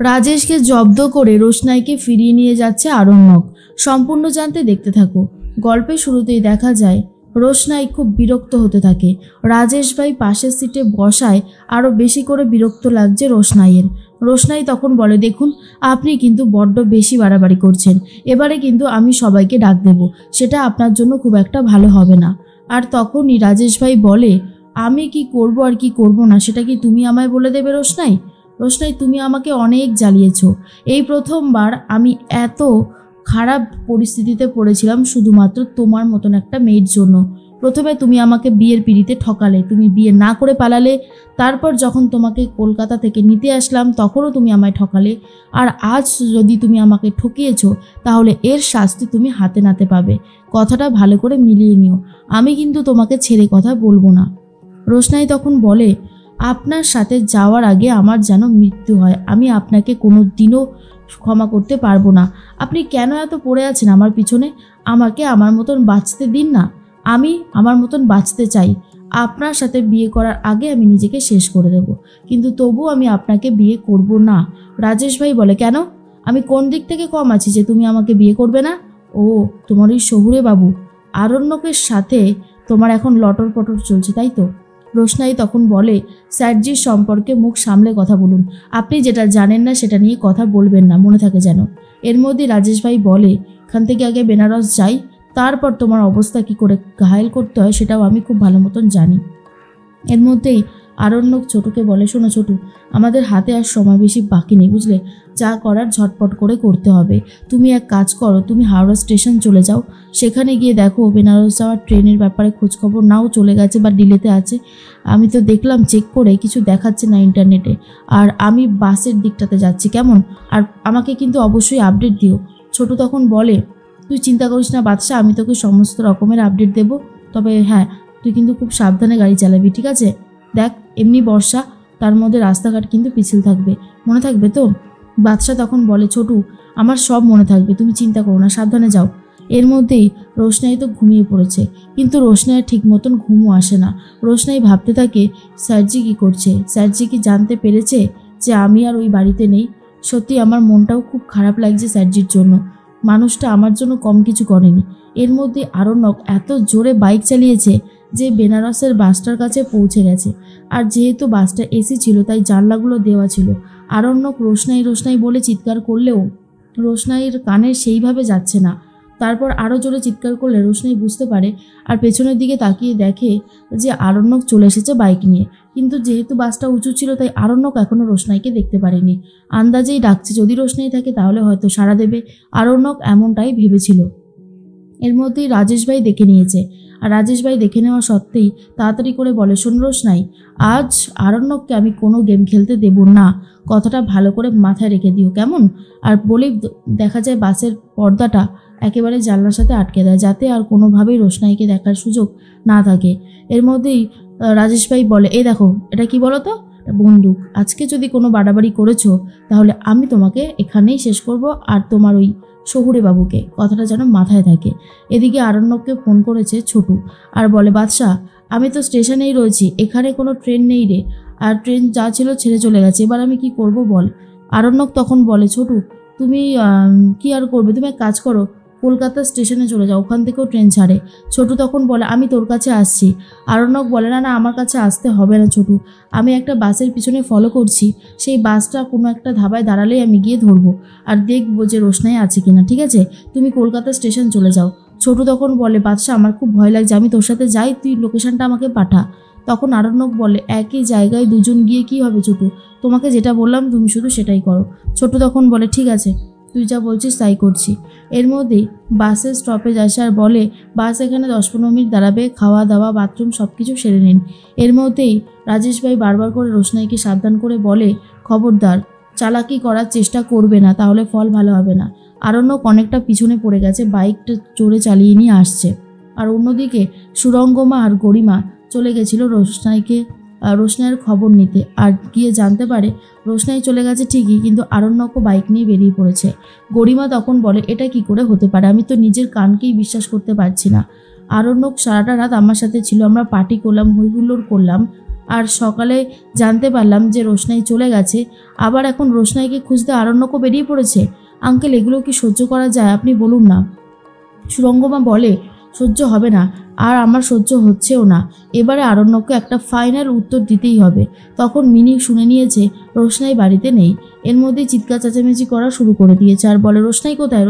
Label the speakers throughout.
Speaker 1: রাজেশকে জব্দ করে রোশনাইকে ফিরিয়ে নিয়ে যাচ্ছে আরণ্যক। সম্পূর্ণ জানতে দেখতে থাকো। গল্পের শুরুতেই দেখা যায় রোশনাই খুব বিরক্ত হতে থাকে। রাজেশ ভাই পাশের সিটে বসায় আরও বেশি করে বিরক্ত লাগছে রোশনাইয়ের। রোশনাই তখন বলে, দেখুন আপনি কিন্তু বড্ড বেশি বাড়াবাড়ি করছেন, এবারে কিন্তু আমি সবাইকে ডাক দেব, সেটা আপনার জন্য খুব একটা ভালো হবে না। আর তখনই রাজেশ ভাই বলে, আমি কি করব আর কি করব না সেটা কি তুমি আমায় বলে দেবে রোশনাই? রোশনাই, তুমি আমাকে অনেক জ্বালিয়েছো। এই প্রথমবার আমি এত খারাপ পরিস্থিতিতে পড়েছিলাম শুধুমাত্র তোমার মতন একটা মেয়ের জন্য। প্রথমে তুমি আমাকে বিয়ের পিড়িতে ঠকালে, তুমি বিয়ে না করে পালালে। তারপর যখন তোমাকে কলকাতা থেকে নিতে আসলাম তখনও তুমি আমায় ঠকালে। আর আজ যদি তুমি আমাকে ঠকিয়েছো তাহলে এর শাস্তি তুমি হাতে নাতে পাবে। কথাটা ভালো করে মিলিয়ে নিও, আমি কিন্তু তোমাকে ছেড়ে কথা বলবো না। রোশনাই তখন বলে, আপনার সাথে যাওয়ার আগে আমার যেন মৃত্যু হয়, আমি আপনাকে কোনো দিনও ক্ষমা করতে পারবো না। আপনি কেন এত পড়ে আছেন আমার পিছনে? আমাকে আমার মতন বাঁচতে দিন না, আমি আমার মতন বাঁচতে চাই। আপনার সাথে বিয়ে করার আগে আমি নিজেকে শেষ করে দেব, কিন্তু তবু আমি আপনাকে বিয়ে করব না। রাজেশ ভাই বলে, কেন? আমি কোন দিক থেকে কম আছি যে তুমি আমাকে বিয়ে করবে না? ও, তোমার ওই শহুরে বাবু আরণ্যকের সাথে তোমার এখন লটর পটর চলছে, তাই তো? রোশনাই তখন বলে, স্যারজির সম্পর্কে মুখ সামলে কথা বলুন, আপনি যেটা জানেন না সেটা নিয়ে কথা বলবেন না, মনে থাকে যেন। এর মধ্যে রাজেশ ভাই বলে, এখান থেকে আগে বেনারস যাই, তারপর তোমার অবস্থা কি করে ঘায়েল করতে হয় সেটাও আমি খুব ভালো মতন জানি। এর মধ্যেই আরণ্যক ছোটুকে বলে, শোনো ছোটু, আমাদের হাতে আর সময় বেশি বাকি নেই, বুঝলে? যা করার ঝটপট করে করতে হবে। তুমি এক কাজ করো, তুমি হাওড়া স্টেশন চলে যাও, সেখানে গিয়ে দেখো বেনারস যাওয়ার ট্রেনের ব্যাপারে খোঁজখবর নাও চলে গেছে বা ডিলেতে আছে। আমি তো দেখলাম চেক করে কিছু দেখাচ্ছে না ইন্টারনেটে। আর আমি বাসের দিকটাতে যাচ্ছি, কেমন? আর আমাকে কিন্তু অবশ্যই আপডেট দিও। ছোটু তখন বলে, তুই চিন্তা করিস না বাদশা, আমি তোকে সমস্ত রকমের আপডেট দেবো, তবে হ্যাঁ তুই কিন্তু খুব সাবধানে গাড়ি চালাবি, ঠিক আছে? দেখ এমনি বর্ষা, তার মধ্যে রাস্তাঘাট কিন্তু পিছিল থাকবে, মনে থাকবে তো? বাদশা তখন বলে, ছোটু আমার সব মনে থাকবে, তুমি চিন্তা করো না, সাবধানে যাও। এর মধ্যেই রোশনাই তো ঘুমিয়ে পড়েছে, কিন্তু রোশনাইয়ের ঠিক মতন ঘুমও আসে না। রোশনাই ভাবতে থাকে, স্যারজি কী করছে? স্যারজি কি জানতে পেরেছে যে আমি আর ওই বাড়িতে নেই? সত্যি আমার মনটাও খুব খারাপ লাগছে স্যারজির জন্য, মানুষটা আমার জন্য কম কিছু করেনি। এর মধ্যে আরণ্যক এত জোরে বাইক চালিয়েছে যে বেনারসের বাসটার কাছে পৌঁছে গেছে। আর যেহেতু বাসটা এসি ছিল তাই জানলাগুলো দেওয়া ছিল। আরণ্যক রোশনাই রোশনাই বলে চিৎকার করলেও রোশনাইয়ের কানে সেইভাবে যাচ্ছে না। তারপর আরও জোরে চিৎকার করলে রোশনাই বুঝতে পারে আর পেছনের দিকে তাকিয়ে দেখে যে আরণ্যক চলে এসেছে বাইক নিয়ে। কিন্তু যেহেতু বাসটা উঁচু ছিল তাই আরণ্যক এখনও রোশনাইকে দেখতে পারেনি। আন্দাজেই ডাকছে, যদি রোশনাই থাকে তাহলে হয়তো সাড়া দেবে। আরণ্যক এমনটাই ভেবেছিল। এর মধ্যেই রাজেশ ভাই দেখে নিয়েছে। আর রাজেশ ভাই দেখে নেওয়া সত্ত্বেই তাড়াতাড়ি করে বলে, শোন রোশনাই, আজ আরণ্যককে আমি কোনো গেম খেলতে দেব না, কথাটা ভালো করে মাথায় রেখে দিও, কেমন? আর বলেই দেখা যায় বাসের পর্দাটা একেবারে জানলার সাথে আটকে দেয়, যাতে আর কোনোভাবেই রোশনাইকে দেখার সুযোগ না থাকে। এর মধ্যেই রাজেশ ভাই বলে, এই দেখো এটা কি বলো তো? বন্দুক। আজকে যদি কোনো বাড়াবাড়ি করেছো তাহলে আমি তোমাকে এখানেই শেষ করব, আর তোমার ওই শহুরে বাবুকে, কথাটা যেন মাথায় থাকে। এদিকে আরণ্যককে ফোন করেছে ছোটু আর বলে, বাদশাহ আমি তো স্টেশনেই রয়েছি, এখানে কোনো ট্রেন নেই রে, আর ট্রেন যা ছিল ছেড়ে চলে গেছে, এবার আমি কি করব বল? আরণ্যক তখন বলে, ছোটু তুমি কি আর করবে, তুমি এক কাজ করো, কলকাতা স্টেশনে চলে যাও, ওখান থেকেও ট্রেন ছাড়ে। ছোটু তখন বলে, আমি তোর কাছে আসছি। আরণ্যক বলে, না না আমার কাছে আসতে হবে না ছোটু, আমি একটা বাসের পিছনে ফলো করছি, সেই বাসটা কোনো একটা ধাবায় দাঁড়ালেই আমি গিয়ে ধরবো আর দেখবো যে রোশনাই আছে কিনা, ঠিক আছে? তুমি কলকাতা স্টেশন চলে যাও। ছোটু তখন বলে, বাদশা আমার খুব ভয় লাগছে, আমি তোর সাথে যাই, তুই লোকেশনটা আমাকে পাঠা। তখন আরণ্যক বলে, একই জায়গায় দুজন গিয়ে কি হবে ছোটু, তোমাকে যেটা বললাম তুমি শুধু সেটাই করো। ছোটু তখন বলে, ঠিক আছে তুই যা বলছিস তাই করছি। এর মধ্যেই বাসের স্টপেজ আসে আর বলে, বাস এখানে 10-15 মিনিট দাঁড়াবে, খাওয়া দাওয়া বাথরুম সব কিছু সেরে নিন। এর মধ্যেই রাজেশ ভাই বারবার করে রোশনাইকে সাবধান করে বলে, খবরদার চালাকি করার চেষ্টা করবে না, তাহলে ফল ভালো হবে না। আরণ্যক অনেকটা পিছনে পড়ে গেছে, বাইকটা জোরে চালিয়ে নিয়ে আসছে। আর অন্যদিকে সুরঙ্গমা আর গরিমা চলে গেছিল রোশনাইয়ের খবর নিতে, আর গিয়ে জানতে পারে রোশনাই চলে গেছে ঠিকই, কিন্তু আরণ্যকও বাইক নিয়ে বেরিয়ে পড়েছে। গরিমা তখন বলে, এটা কি করে হতে পারে, আমি তো নিজের কানকেই বিশ্বাস করতে পারছি না। আরণ্যক সারাটা রাত আমার সাথে ছিল, আমরা পার্টি করলাম, হইহুল্লোড় করলাম, আর সকালে জানতে পারলাম যে রোশনাই চলে গেছে, আবার এখন রোশনাইকে খুঁজতে আরণ্যকও বেরিয়ে পড়েছে। আঙ্কেল, এগুলো কি সহ্য করা যায়? আপনি বলুন না। সুরঙ্গমা বলে, সহ্য হবে না, আর আমার সহ্য হচ্ছেও না। এবারে আরণ্যককে একটা ফাইনাল উত্তর দিতেই হবে। তখন মিনি শুনে নিয়েছে রোশনাই বাড়িতে নেই। এর মধ্যেই চিৎকার চেঁচামেচি করা শুরু করে দিয়েছে আর বলে, রোশনাই কোথায়?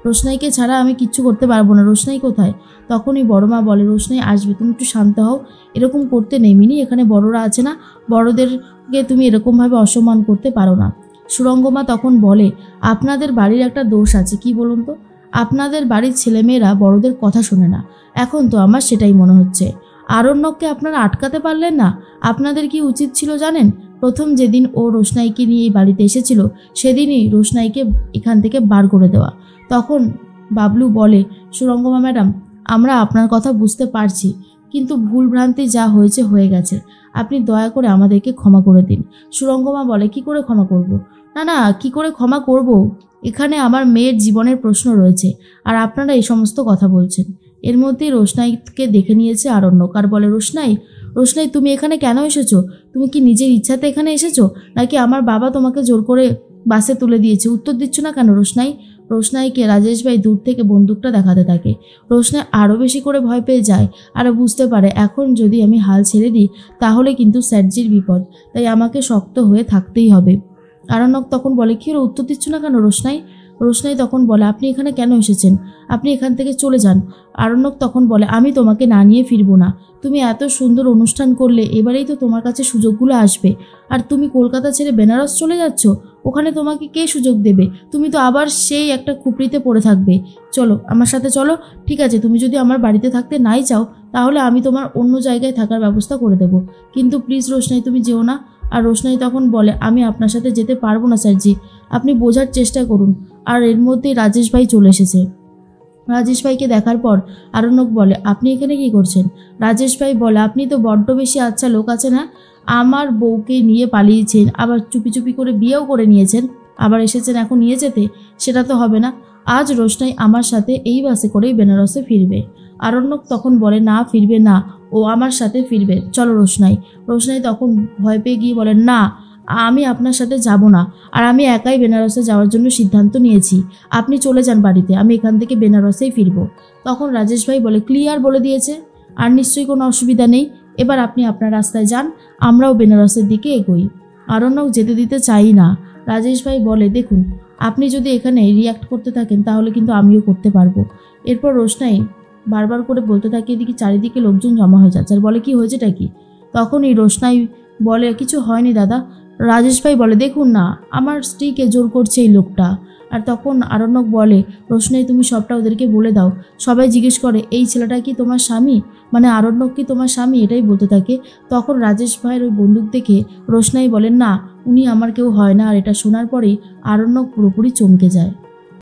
Speaker 1: রোশনাইকে ছাড়া আমি কিচ্ছু করতে পারবো না। রোশনাই কোথায়? তখনই বড় মা বলে, রোশনাই আসবে, তুমি একটু শান্ত হও। এরকম করতে নেই মিনি, এখানে বড়রা আছে না, বড়দেরকে তুমি এরকমভাবে অসম্মান করতে পারো না। সুরঙ্গমা তখন বলে, আপনাদের বাড়ির একটা দোষ আছে, কি বলুন তো? আপনাদের বাড়ির ছেলেমেয়েরা বড়দের কথা শোনে না। এখন তো আমার সেটাই মনে হচ্ছে। আরণ্যককে আপনারা আটকাতে পারলেন না। আপনাদের কি উচিত ছিল জানেন? প্রথম যেদিন ও রোশনাইকে নিয়ে এই বাড়িতে এসেছিল সেদিনই রোশনাইকে এখান থেকে বার করে দেওয়া। তখন বাবলু বলে, সুরঙ্গমা ম্যাডাম, আমরা আপনার কথা বুঝতে পারছি, কিন্তু ভুলভ্রান্তি যা হয়েছে হয়ে গেছে। আপনি দয়া করে আমাদেরকে ক্ষমা করে দিন। সুরঙ্গমা বলে, কি করে ক্ষমা করব? না, কি করে ক্ষমা করব? এখানে আমার মেয়ের জীবনের প্রশ্ন রয়েছে, আর আপনারা এই সমস্ত কথা বলছেন। এর মধ্যেই রোশনাইকে দেখে নিয়েছে আরণ্যক আর বলে, রোশনাই তুমি এখানে কেন এসেছো? তুমি কি নিজের ইচ্ছাতে এখানে এসেছো, নাকি আমার বাবা তোমাকে জোর করে বাসে তুলে দিয়েছে? উত্তর দিচ্ছ না কেন রোশনাইকে রাজেশ ভাই দূর থেকে বন্দুকটা দেখাতে থাকে। রোশনাই আরও বেশি করে ভয় পেয়ে যায় আর বুঝতে পারে এখন যদি আমি হাল ছেড়ে দিই তাহলে কিন্তু স্যারজির বিপদ, তাই আমাকে শক্ত হয়ে থাকতেই হবে। আরণ্যক তখন বলে, কি হলো, উত্তর দিচ্ছ না কেন? রোশনাই তখন বলে, আপনি এখানে কেন এসেছেন? আপনি এখান থেকে চলে যান। আরণ্যক তখন বলে, আমি তোমাকে না নিয়ে ফিরবো না। তুমি এত সুন্দর অনুষ্ঠান করলে, এবারেই তো তোমার কাছে সুযোগগুলো আসবে। আর তুমি কলকাতা ছেড়ে বেনারস চলে যাচ্ছ, ওখানে তোমাকে কে সুযোগ দেবে? তুমি তো আবার সেই একটা খুপড়িতে পড়ে থাকবে। চলো আমার সাথে চলো। ঠিক আছে, তুমি যদি আমার বাড়িতে থাকতে নাই চাও তাহলে আমি তোমার অন্য জায়গায় থাকার ব্যবস্থা করে দেবো, কিন্তু প্লিজ রোশনাই তুমি যেও না। আর রোশনাই তখন বলে, আমি আপনার সাথে যেতে পারবো না স্যারজি, আপনি বোঝার চেষ্টা করুন। আর এর মধ্যেই রাজেশ ভাই চলে এসেছে। রাজেশ ভাইকে দেখার পর আরণ্যক বলে, আপনি এখানে কি করছেন? রাজেশ ভাই বলে, আপনি তো বড্ড বেশি আচ্ছা লোক আছেন, হ্যাঁ? আমার বউকে নিয়ে পালিয়েছেন, আবার চুপি চুপি করে বিয়েও করে নিয়েছেন, আবার এসেছেন এখন নিয়ে যেতে? সেটা তো হবে না। আজ রোশনাই আমার সাথে এই বাসে করেই বেনারসে ফিরবে। আরণ্যক তখন বলে, না, ফিরবে না, ও আমার সাথে ফিরবে, চলো রোশনাই তখন ভয় পেয়ে গিয়ে বলে, না, আমি আপনার সাথে যাব না, আর আমি একাই বেনারসে যাওয়ার জন্য সিদ্ধান্ত নিয়েছি। আপনি চলে যান বাড়িতে, আমি এখান থেকে বেনারসেই ফিরবো। তখন রাজেশ ভাই বলে, ক্লিয়ার বলে দিয়েছে, আর নিশ্চয়ই কোনো অসুবিধা নেই, এবার আপনি আপনার রাস্তায় যান, আমরাও বেনারসের দিকে এগোই। আরণ্যক যেতে দিতে চাই না। রাজেশ ভাই বলে, দেখুন, আপনি যদি এখানে রিয়্যাক্ট করতে থাকেন তাহলে কিন্তু আমিও করতে পারবো। এরপর রোশনাই বারবার করে বলতে থাকে, এদিকে চারিদিকে লোকজন জমা হয়ে যাচ্ছে আর বলে, কি হয়েছেটা কি? তখনই রোশনাই বলে, কিছু হয়নি দাদা। রাজেশ ভাই বলে, দেখুন না, আমার স্ত্রীকে জোর করছে এই লোকটা। আর তখন আরণ্যক বলে, রোশনাই তুমি সবটা ওদেরকে বলে দাও। সবাই জিজ্ঞেস করে, এই ছেলেটা কি তোমার স্বামী, মানে আরণ্যক কি তোমার স্বামী? এটাই বলতে থাকে। তখন রাজেশ ভাইয়ের ওই বন্দুক দেখে রোশনাই বলেন, না, উনি আমার কেউ হয় না। আর এটা শোনার পরেই আরণ্যক পুরোপুরি চমকে যায়।